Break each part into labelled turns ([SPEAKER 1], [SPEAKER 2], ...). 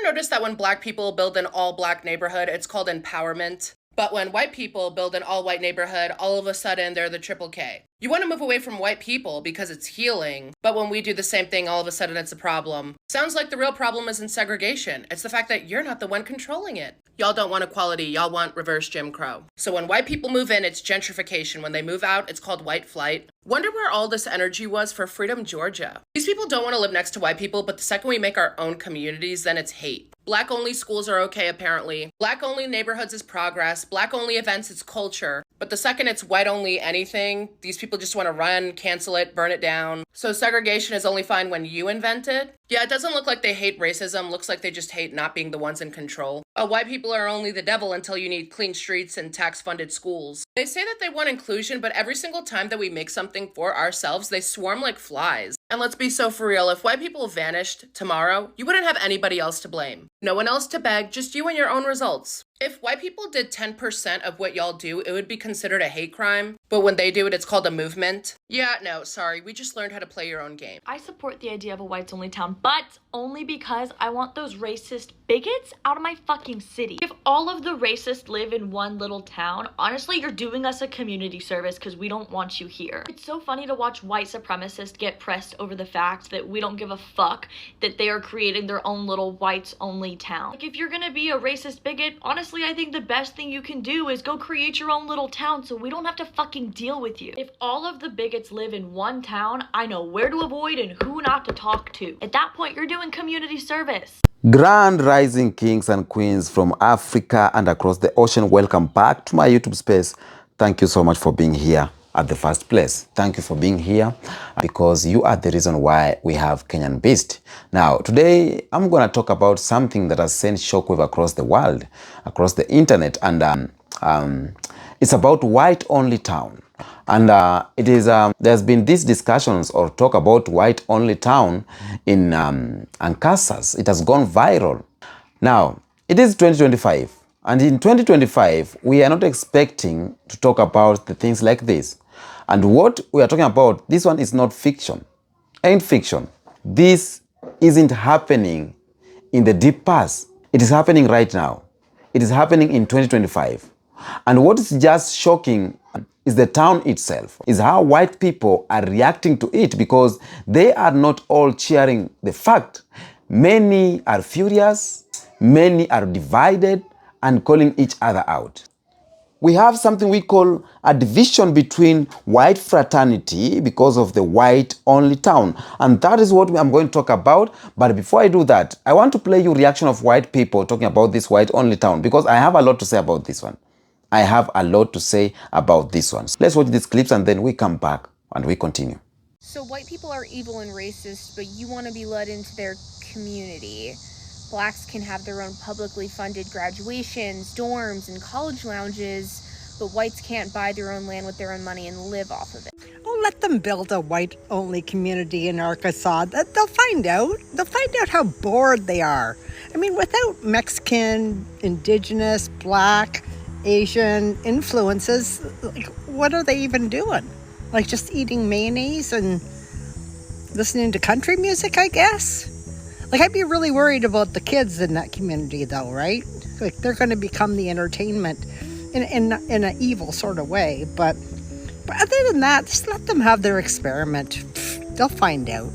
[SPEAKER 1] notice that when black people build an all-black neighborhood, it's called empowerment? But when white people build an all-white neighborhood, all of a sudden they're the triple K. You want to move away from white people because it's healing, but when we do the same thing, all of a sudden it's a problem. Sounds like the real problem isn't segregation. It's the fact that you're not the one controlling it. Y'all don't want equality, y'all want reverse Jim Crow. So when white people move in, it's gentrification. When they move out, it's called white flight. Wonder where all this energy was for Freedom, Georgia. These people don't want to live next to white people, but the second we make our own communities, then it's hate. Black-only schools are okay, apparently. Black-only neighborhoods is progress. Black-only events is culture. But the second it's white-only anything, these people just want to run, cancel it, burn it down. So segregation is only fine when you invent it? Yeah, it doesn't look like they hate racism. Looks like they just hate not being the ones in control. White people are only the devil until you need clean streets and tax-funded schools. They say that they want inclusion, but every single time that we make something for ourselves, they swarm like flies. And let's be so for real, if white people vanished tomorrow, you wouldn't have anybody else to blame. No one else to beg, just you and your own results. If white people did 10% of what y'all do, it would be considered a hate crime. But when they do it, it's called a movement. Yeah, no, sorry, we just learned how to play your own game.
[SPEAKER 2] I support the idea of a whites-only town, but only because I want those racist bigots out of my fucking city. If all of the racists live in one little town, honestly, you're doing us a community service because we don't want you here. It's so funny to watch white supremacists get pressed over the fact that we don't give a fuck that they are creating their own little whites-only town. Like, if you're gonna be a racist bigot, honestly, I think the best thing you can do is go create your own little town so we don't have to fucking deal with you. If all of the bigots live in one town, I know where to avoid and who not to talk to. At that point, you're doing community service.
[SPEAKER 3] Grand rising kings and queens from Africa and across the ocean, welcome back to my YouTube space. Thank you so much for being here at the first place. Thank you for being here because you are the reason why we have Kenyan Beast. Now, today I'm going to talk about something that has sent shockwave across the world, across the internet, and it's about white-only town. And there's been these discussions or talk about white-only town in Ancassas. It has gone viral. Now, it is 2025. And in 2025, we are not expecting to talk about the things like this. And what we are talking about, this one is not fiction. Ain't fiction. This isn't happening in the deep past. It is happening right now. It is happening in 2025. And what is just shocking is the town itself, is how white people are reacting to it, because they are not all cheering the fact. Many are furious, many are divided and calling each other out. We have something we call a division between white fraternity because of the white-only town. And that is what I'm going to talk about. But before I do that, I want to play you reaction of white people talking about this white-only town, because I have a lot to say about this one. I have a lot to say about this one. Let's watch these clips and then we come back and we continue.
[SPEAKER 4] So white people are evil and racist, but you want to be let into their community. Blacks can have their own publicly funded graduations, dorms, and college lounges, but whites can't buy their own land with their own money and live off of it.
[SPEAKER 5] Oh, let them build a white-only community in Arkansas. They'll find out. They'll find out how bored they are. I mean, without Mexican, indigenous, black, Asian influences, like, what are they even doing? Like, just eating mayonnaise and listening to country music, I guess? Like, I'd be really worried about the kids in that community, though, right? Like, they're going to become the entertainment in an evil sort of way. But other than that, just let them have their experiment. They'll find out.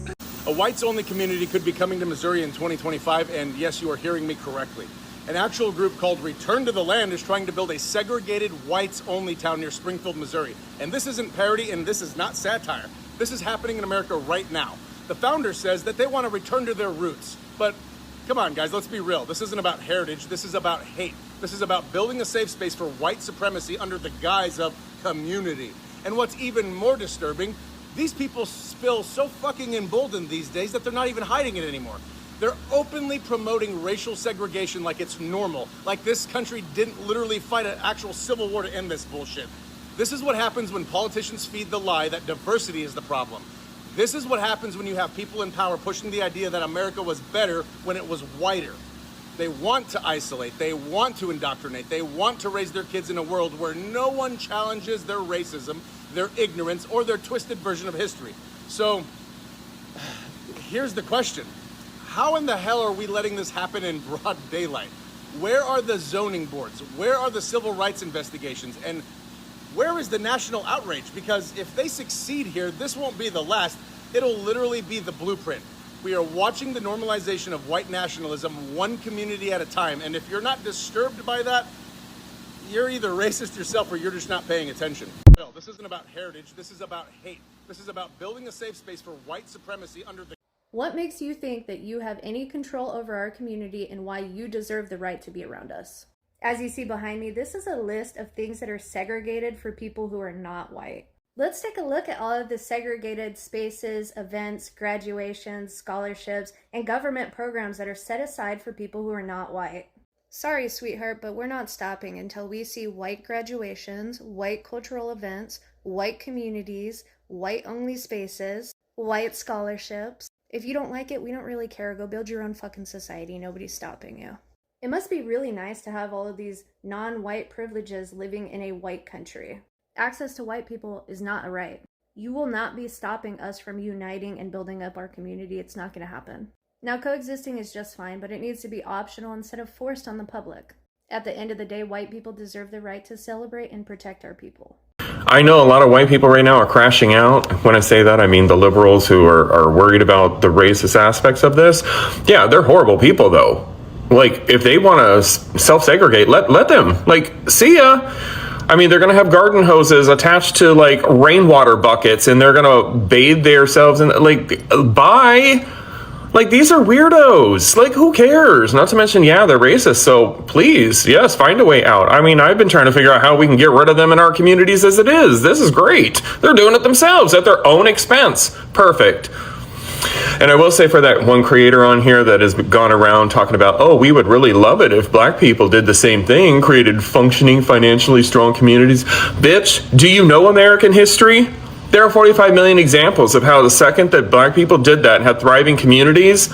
[SPEAKER 6] A whites-only community could be coming to Missouri in 2025, and yes, you are hearing me correctly. An actual group called Return to the Land is trying to build a segregated whites-only town near Springfield, Missouri. And this isn't parody, and this is not satire. This is happening in America right now. The founder says that they want to return to their roots. But come on, guys, let's be real. This isn't about heritage. This is about hate. This is about building a safe space for white supremacy under the guise of community. And what's even more disturbing, these people feel so fucking emboldened these days that they're not even hiding it anymore. They're openly promoting racial segregation like it's normal, like this country didn't literally fight an actual civil war to end this bullshit. This is what happens when politicians feed the lie that diversity is the problem. This is what happens when you have people in power pushing the idea that America was better when it was whiter. They want to isolate, they want to indoctrinate, they want to raise their kids in a world where no one challenges their racism, their ignorance, or their twisted version of history. So, here's the question. How in the hell are we letting this happen in broad daylight? Where are the zoning boards? Where are the civil rights investigations? And where is the national outrage? Because if they succeed here, this won't be the last. It'll literally be the blueprint. We are watching the normalization of white nationalism one community at a time. And if you're not disturbed by that, you're either racist yourself or you're just not paying attention. No, this isn't about heritage. This is about hate. This is about building a safe space for white supremacy under the...
[SPEAKER 7] What makes you think that you have any control over our community and why you deserve the right to be around us? As you see behind me, this is a list of things that are segregated for people who are not white. Let's take a look at all of the segregated spaces, events, graduations, scholarships, and government programs that are set aside for people who are not white. Sorry, sweetheart, but we're not stopping until we see white graduations, white cultural events, white communities, white-only spaces, white scholarships. If you don't like it, we don't really care. Go build your own fucking society. Nobody's stopping you. It must be really nice to have all of these non-white privileges living in a white country. Access to white people is not a right. You will not be stopping us from uniting and building up our community. It's not going to happen. Now, coexisting is just fine, but it needs to be optional instead of forced on the public. At the end of the day, white people deserve the right to celebrate and protect our people.
[SPEAKER 8] I know a lot of white people right now are crashing out. When I say that, I mean the liberals who are worried about the racist aspects of this. Yeah, they're horrible people, though. Like, if they want to self-segregate, let them. Like, see ya. I mean, they're going to have garden hoses attached to, like, rainwater buckets, and they're going to bathe themselves in, like, bye. Like, these are weirdos. Like, who cares? Not to mention, yeah, they're racist. So please, yes, find a way out. I mean, I've been trying to figure out how we can get rid of them in our communities as it is. This is great. They're doing it themselves at their own expense. Perfect. And I will say for that one creator on here that has gone around talking about, oh, we would really love it if black people did the same thing, created functioning, financially strong communities. Bitch, do you know American history? There are 45 million examples of how the second that black people did that and had thriving communities,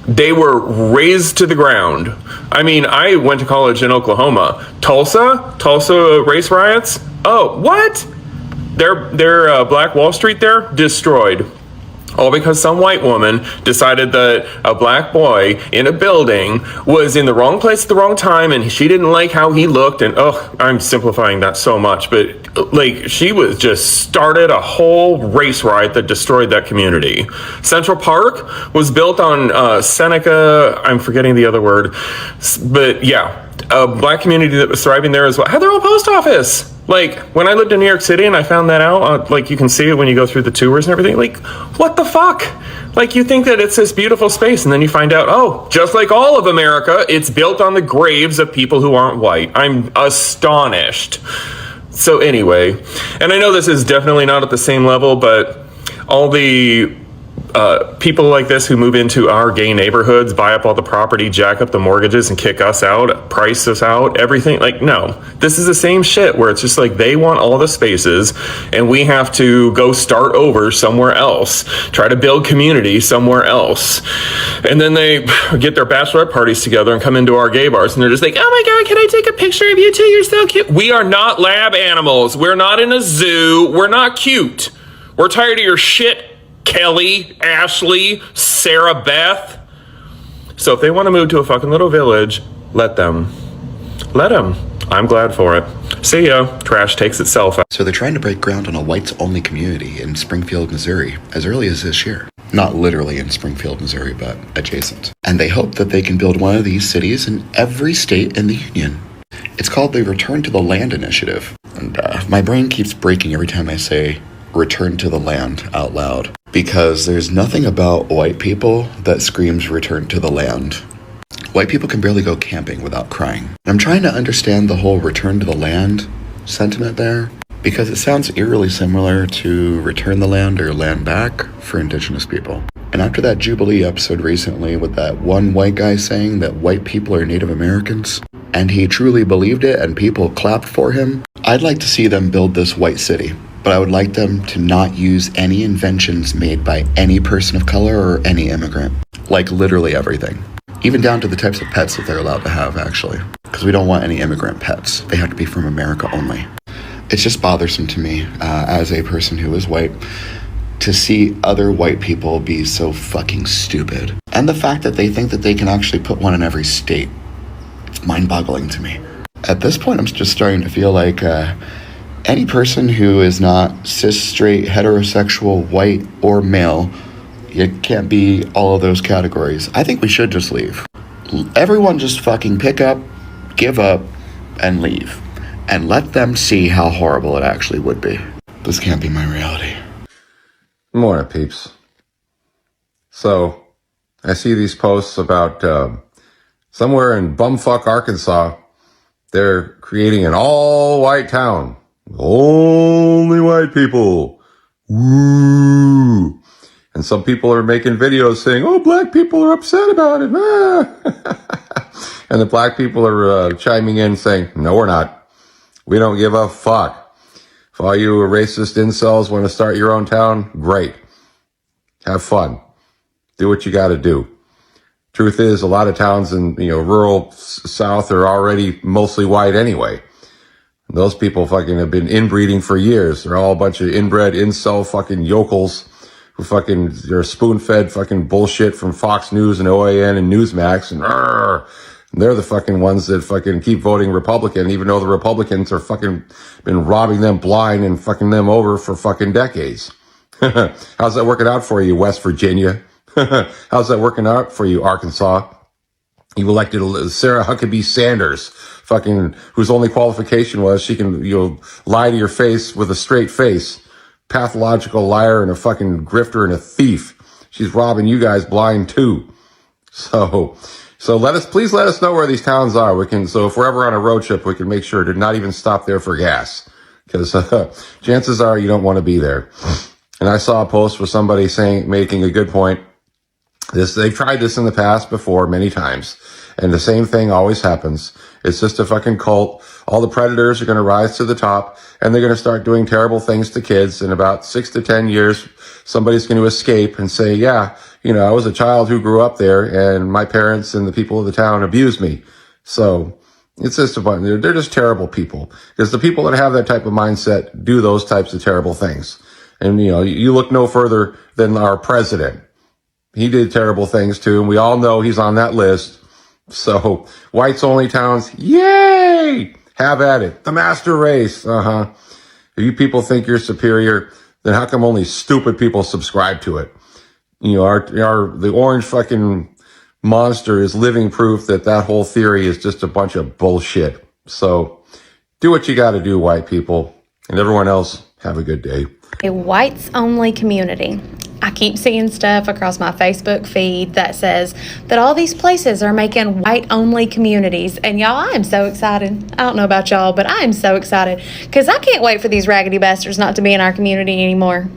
[SPEAKER 8] they were razed to the ground. I mean, I went to college in Oklahoma. Tulsa race riots. Oh, what? Their Black Wall Street there, destroyed. All because some white woman decided that a black boy in a building was in the wrong place at the wrong time and she didn't like how he looked. And I'm simplifying that so much, but like she was just started a whole race riot that destroyed that community. Central Park was built on Seneca, I'm forgetting the other word, but yeah, a black community that was thriving there as well had their own post office. Like, when I lived in New York City and I found that out, like, you can see it when you go through the tours and everything, like, what the fuck? Like, you think that it's this beautiful space, and then you find out, oh, just like all of America, it's built on the graves of people who aren't white. I'm astonished. So anyway, and I know this is definitely not at the same level, but all the people like this who move into our gay neighborhoods, buy up all the property, jack up the mortgages and kick us out, price us out, everything. Like, no, this is the same shit where it's just like they want all the spaces and we have to go start over somewhere else, try to build community somewhere else. And then they get their bachelorette parties together and come into our gay bars and they're just like, oh my God, can I take a picture of you two? You're so cute. We are not lab animals. We're not in a zoo. We're not cute. We're tired of your shit, Kelly, Ashley, Sarah Beth. So if they want to move to a fucking little village, let them. Let them. I'm glad for it. See ya. Trash takes itself out.
[SPEAKER 9] So they're trying to break ground on a whites-only community in Springfield, Missouri, as early as this year. Not literally in Springfield, Missouri, but adjacent. And they hope that they can build one of these cities in every state in the union. It's called the Return to the Land Initiative. And my brain keeps breaking every time I say return to the land out loud. Because there's nothing about white people that screams return to the land. White people can barely go camping without crying. I'm trying to understand the whole return to the land sentiment there, because it sounds eerily similar to return the land or land back for indigenous people. And after that Jubilee episode recently with that one white guy saying that white people are Native Americans, and he truly believed it and people clapped for him, I'd like to see them build this white city. But I would like them to not use any inventions made by any person of color or any immigrant. Like literally everything. Even down to the types of pets that they're allowed to have, actually. Because we don't want any immigrant pets. They have to be from America only. It's just bothersome to me, as a person who is white, to see other white people be so fucking stupid. And the fact that they think that they can actually put one in every state. It's mind-boggling to me. At this point, I'm just starting to feel like any person who is not cis, straight, heterosexual, white, or male, it can't be all of those categories. I think we should just leave. Everyone just fucking pick up, give up, and leave. And let them see how horrible it actually would be. This can't be my reality.
[SPEAKER 10] Morning, peeps. So, I see these posts about somewhere in bumfuck Arkansas, they're creating an all-white town. Only white people. Woo! And some people are making videos saying, oh, black people are upset about it. Ah. And the black people are chiming in saying, no, we're not. We don't give a fuck. If all you racist incels want to start your own town, great. Have fun. Do what you got to do. Truth is, a lot of towns in rural South are already mostly white anyway. Those people fucking have been inbreeding for years. They're all a bunch of inbred, incel fucking yokels who fucking, they're spoon-fed fucking bullshit from Fox News and OAN and Newsmax and they're the fucking ones that fucking keep voting Republican, even though the Republicans are fucking been robbing them blind and fucking them over for fucking decades. How's that working out for you, West Virginia? How's that working out for you, Arkansas? You elected Sarah Huckabee Sanders, fucking, whose only qualification was she can, lie to your face with a straight face. Pathological liar and a fucking grifter and a thief. She's robbing you guys blind too. So please let us know where these towns are. So if we're ever on a road trip, we can make sure to not even stop there for gas. Because, chances are you don't want to be there. And I saw a post with somebody making a good point. They've tried this in the past before many times, and the same thing always happens. It's just a fucking cult. All the predators are going to rise to the top, and they're going to start doing terrible things to kids. In about 6 to 10 years, somebody's going to escape and say, yeah, I was a child who grew up there, and my parents and the people of the town abused me. So it's just they're just terrible people, because the people that have that type of mindset do those types of terrible things. And, you look no further than our president. He did terrible things too, and we all know he's on that list. So, whites only towns, yay! Have at it. The master race, If you people think you're superior, then how come only stupid people subscribe to it? The orange fucking monster is living proof that whole theory is just a bunch of bullshit. So, do what you gotta do, white people. And everyone else, have a good day.
[SPEAKER 11] A whites only community. I keep seeing stuff across my Facebook feed that says that all these places are making white only communities. And y'all, I am so excited. I don't know about y'all, but I am so excited because I can't wait for these raggedy bastards not to be in our community anymore.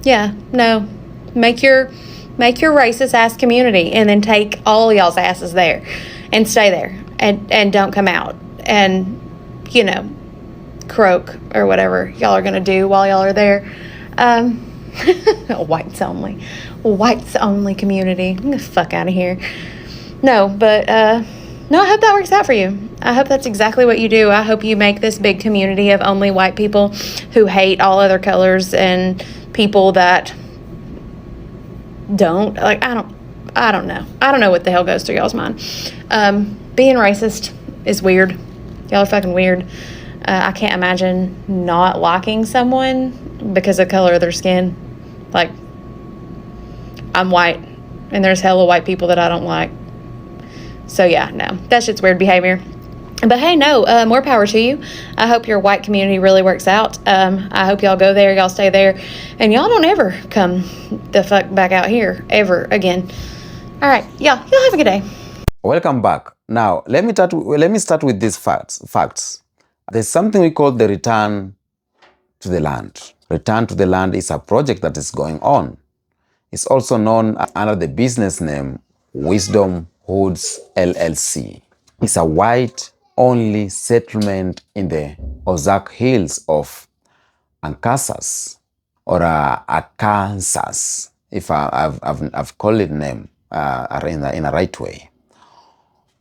[SPEAKER 11] Yeah, no. Make your racist ass community and then take all y'all's asses there and stay there and don't come out and, croak or whatever y'all are going to do while y'all are there. Whites only community. Get the fuck out of here. No, but no, I hope that works out for you. I hope that's exactly what you do. I hope you make this big community of only white people who hate all other colors and people that don't. Like, I don't know. I don't know what the hell goes through y'all's mind. Being racist is weird. Y'all are fucking weird. I can't imagine not liking someone because of the color of their skin. Like, I'm white, and there's hella white people that I don't like. So, yeah, no. That shit's weird behavior. But, hey, no, more power to you. I hope your white community really works out. I hope y'all go there, y'all stay there, and y'all don't ever come the fuck back out here ever again. All right, y'all have a good day.
[SPEAKER 3] Welcome back. Now, let me start with these facts. There's something we call the return to the land. Return to the land is a project that is going on. It's also known under the business name Wisdom Hoods LLC. It's a white-only settlement in the Ozark Hills of Arkansas, or Arkansas, if I've called it name in a right way.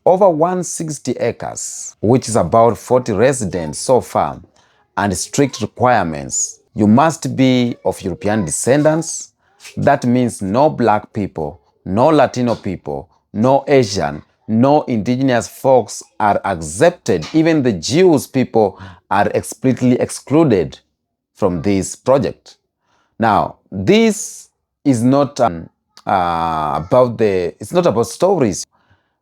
[SPEAKER 3] Over 160 acres, which is about 40 residents so far, and strict requirements You must be of European descendants. That means no black people, no Latino people, no Asian, no indigenous folks are accepted. Even the Jewish people are explicitly excluded from this project. Now, this is not it's not about stories.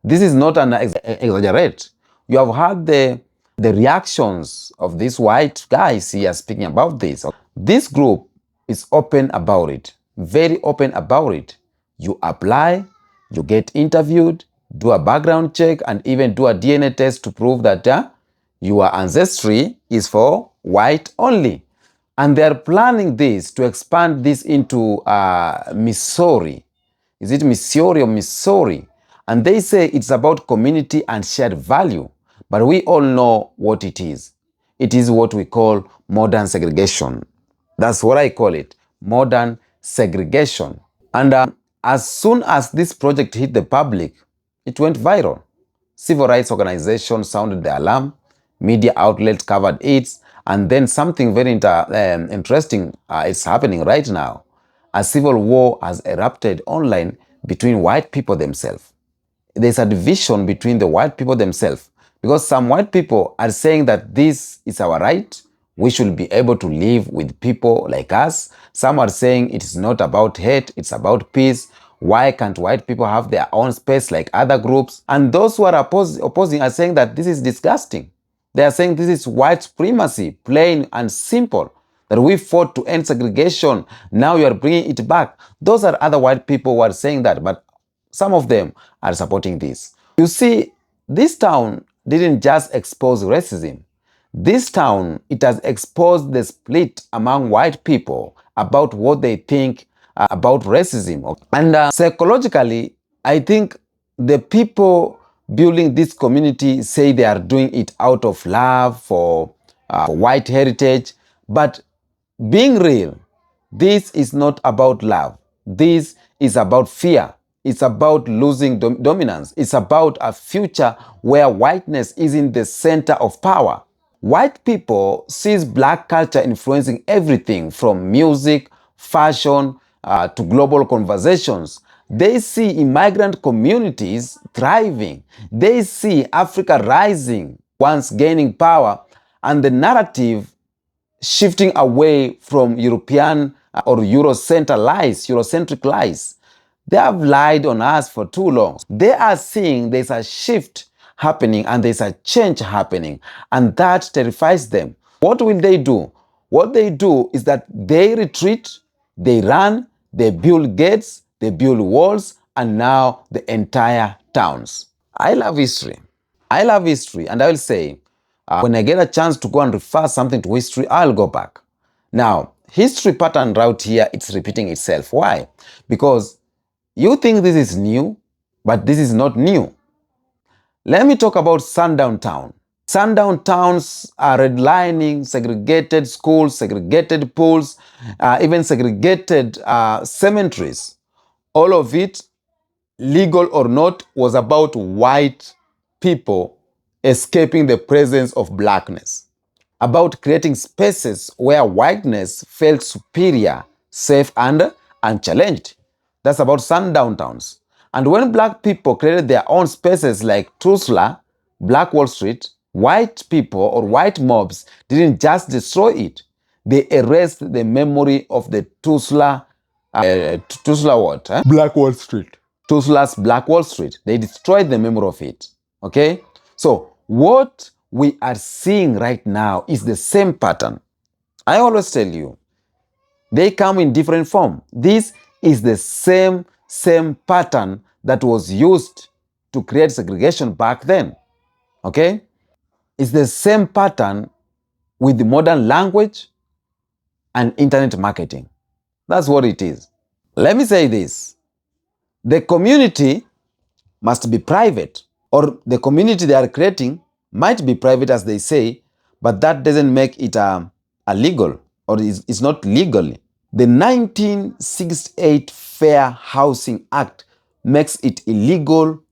[SPEAKER 3] This is not an exaggerate. You have heard the reactions of these white guys here speaking about this. This group is open about it, very open about it. You apply, you get interviewed, do a background check, and even do a DNA test to prove that your ancestry is for white only. And they are planning this to expand this into Missouri. Is it Missouri or Missouri? And they say it's about community and shared value. But we all know what it is. It is what we call modern segregation. That's what I call it, modern segregation. And as soon as this project hit the public, it went viral. Civil rights organizations sounded the alarm, media outlets covered it, and then something very interesting is happening right now. A civil war has erupted online between white people themselves. There's a division between the white people themselves because some white people are saying that this is our right. We should be able to live with people like us. Some are saying it is not about hate, it's about peace. Why can't white people have their own space like other groups? And those who are opposing are saying that this is disgusting. They are saying this is white supremacy, plain and simple. That we fought to end segregation. Now you are bringing it back. Those are other white people who are saying that, but some of them are supporting this. You see, this town didn't just expose racism. This town, it has exposed the split among white people about what they think about racism. And psychologically, I think the people building this community say they are doing it out of love for white heritage. But being real, this is not about love. This is about fear. It's about losing dominance. It's about a future where whiteness is in the center of power. White people sees black culture influencing everything from music, fashion, to global conversations. They see immigrant communities thriving. They see Africa rising, once gaining power, and the narrative shifting away from European or Eurocentric lies. They have lied on us for too long. They are seeing there's a shift happening and there's a change happening, and that terrifies them. What will they do? What they do is that they retreat, they run, they build gates, they build walls, and now the entire towns. I love history. I love history, and I will say, when I get a chance to go and refer something to history, I'll go back. Now, history pattern right here, it's repeating itself. Why? Because you think this is new, but this is not new. Let me talk about Sundown Town. Sundown towns are redlining, segregated schools, segregated pools, even segregated cemeteries. All of it, legal or not, was about white people escaping the presence of blackness, about creating spaces where whiteness felt superior, safe, and unchallenged. That's about sundown towns. And when black people created their own spaces like Tulsa, Black Wall Street, white people or white mobs didn't just destroy it. They erased the memory of the Tulsa what? Black Wall Street. Tulsa's Black Wall Street. They destroyed the memory of it. Okay? So what we are seeing right now is the same pattern. I always tell you, they come in different form. This is the same pattern that was used to create segregation back then. Okay? It's the same pattern with the modern language and internet marketing. That's what it is. Let me say this. The community must be private, or the community they are creating might be private as they say, but that doesn't make it illegal, or it's not legal. The 1968 Fair Housing Act makes it illegal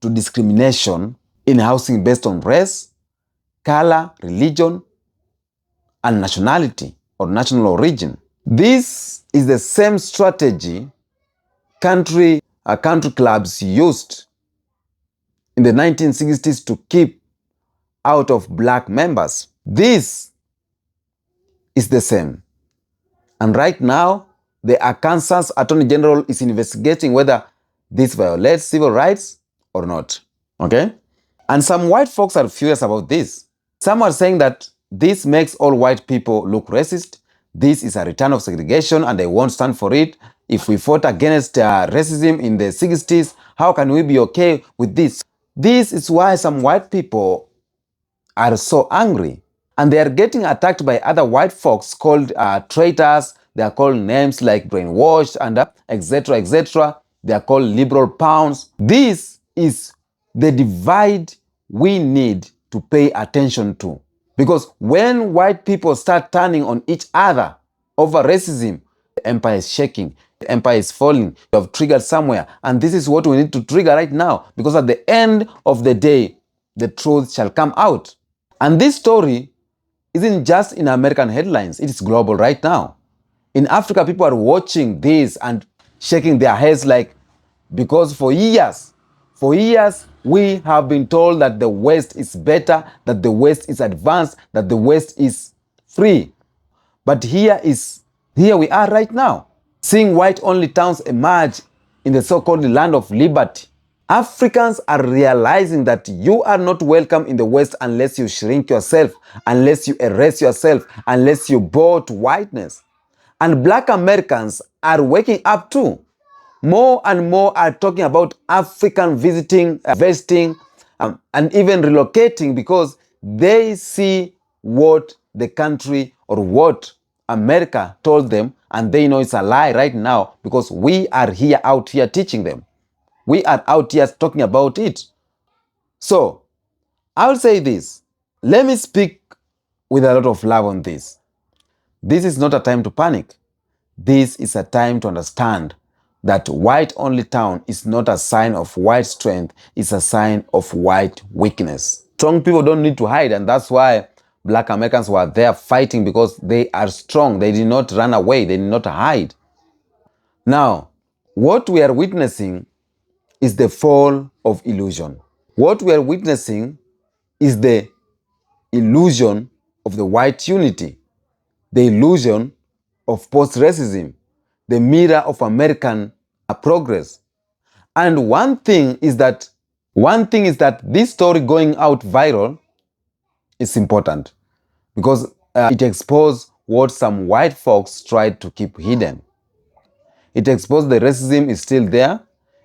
[SPEAKER 3] to discrimination in housing based on race, color, religion, and nationality. or national origin. This is the same strategy country clubs used in the 1960s to keep out of black members. This is the same. And right now, the Arkansas Attorney General is investigating whether this violates civil rights or not. Okay? And some white folks are furious about this. Some are saying that this makes all white people look racist. This is a return of segregation and they won't stand for it. If we fought against racism in the 60s, how can we be okay with this? This is why some white people are so angry. And they are getting attacked by other white folks called traitors. They are called names like brainwashed and etc. etc. They are called liberal pounds. This is the divide we need to pay attention to. Because when white people start turning on each other over racism, the empire is shaking, the empire is falling, you have triggered somewhere. And this is what we need to trigger right now. Because at the end of the day, the truth shall come out. And this story isn't just in American headlines, it is global right now. In Africa, people are watching this and shaking their heads like, because for years, we have been told that the West is better, that the West is advanced, that the West is free. But here we are right now, seeing white-only towns emerge in the so-called land of liberty. Africans are realizing that you are not welcome in the West unless you shrink yourself, unless you erase yourself, unless you bow to whiteness. And black Americans are waking up too. More and more are talking about African visiting, investing, and even relocating because they see what the country or what America told them, and they know it's a lie right now because we are out here teaching them. We are out here talking about it. So, I'll say this. Let me speak with a lot of love on this. This is not a time to panic. This is a time to understand that white-only town is not a sign of white strength, it's a sign of white weakness. Strong people don't need to hide, and that's why black Americans were there fighting, because they are strong. They did not run away, they did not hide. Now, what we are witnessing is the fall of illusion. What we are witnessing is the illusion of the white unity, the illusion of post-racism, the mirror of American progress. And one thing is that this story going out viral is important because it exposed what some white folks tried to keep hidden. It exposed the racism is still there.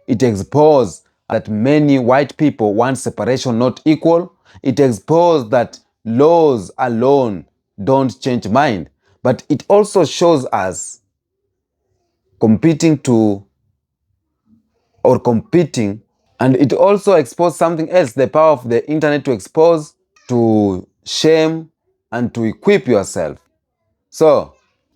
[SPEAKER 3] It exposed that many white people want separation, not equal. It exposed that laws alone don't change mind. But it also shows us competing, and it also exposed something else, the power of the internet to expose, to shame, and to equip yourself. So,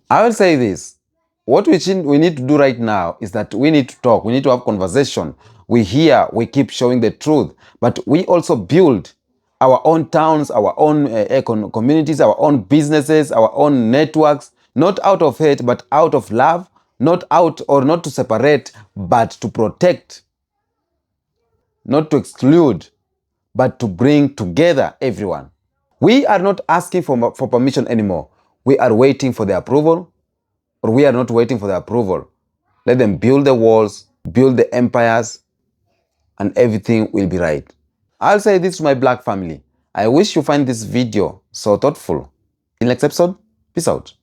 [SPEAKER 3] I will say this. What we need to do right now is that we need to talk, we need to have conversation. We keep showing the truth, but we also build our own towns, our own communities, our own businesses, our own networks, not out of hate, but out of love, not to separate, but to protect, not to exclude, but to bring together everyone. We are not asking for permission anymore. We are waiting for the approval, or we are not waiting for the approval. Let them build the walls, build the empires, and everything will be right. I'll say this to my black family. I wish you find this video so thoughtful. In the next episode, peace out.